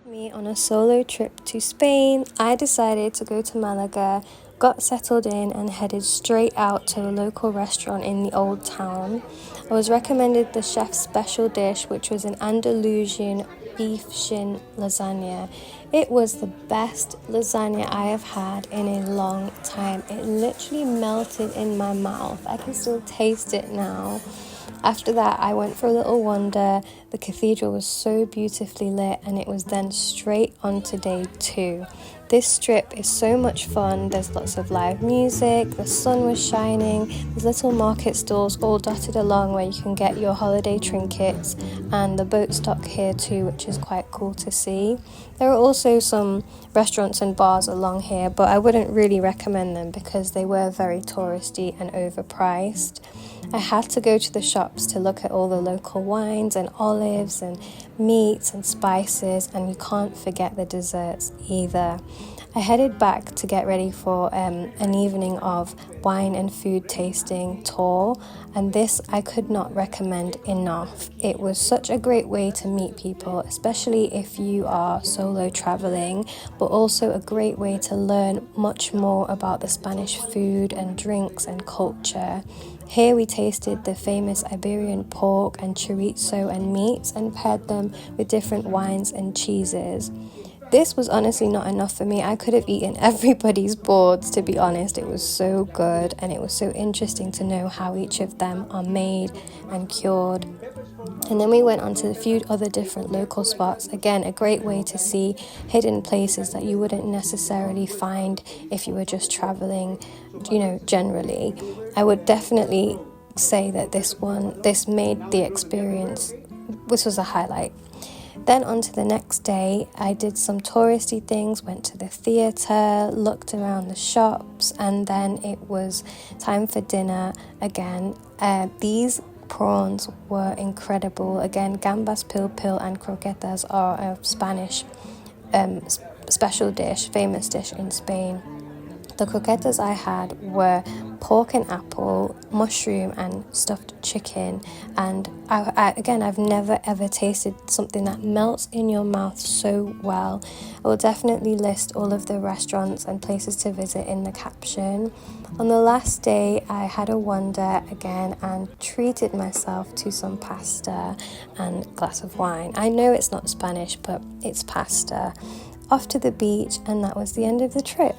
Me on a solo trip to Spain, I decided to go to Malaga, got settled in and headed straight out to a local restaurant in the old town. I was recommended the chef's special dish, which was an Andalusian beef shin lasagna. It was the best lasagna I have had in a long time. It literally melted in my mouth. I can still taste it now. After that, I went for a little wander. The cathedral was so beautifully lit, and it was then straight on to day 2. This strip is so much fun. There's lots of live music, the sun was shining, there's little market stalls all dotted along where you can get your holiday trinkets, and the boat stock here too, which is quite cool to see. There are also some restaurants and bars along here, but I wouldn't really recommend them because they were very touristy and overpriced. I had to go to the shops to look at all the local wines and olives and meats and spices, and you can't forget the desserts either. I headed back to get ready for an evening of wine and food tasting tour, and this I could not recommend enough. It was such a great way to meet people, especially if you are solo traveling, but also a great way to learn much more about the Spanish food and drinks and culture. Here we tasted the famous Iberian pork and chorizo and meats and paired them with different wines and cheeses. This was honestly not enough for me. I could have eaten everybody's boards, to be honest. It was so good, and it was so interesting to know how each of them are made and cured. And then we went on to a few other different local spots. Again, a great way to see hidden places that you wouldn't necessarily find if you were just traveling, generally. I would definitely say that this made the experience, this was a highlight. Then on to the next day, I did some touristy things, went to the theatre, looked around the shops, and then it was time for dinner again. These prawns were incredible. Again, gambas pil pil and croquetas are a Spanish special dish, famous dish in Spain. The croquetas I had were pork and apple, mushroom and stuffed chicken, and I've never ever tasted something that melts in your mouth so well. I will definitely list all of the restaurants and places to visit in the caption. On the last day, I had a wander again and treated myself to some pasta and a glass of wine. I know it's not Spanish, but it's pasta. Off to the beach, and that was the end of the trip.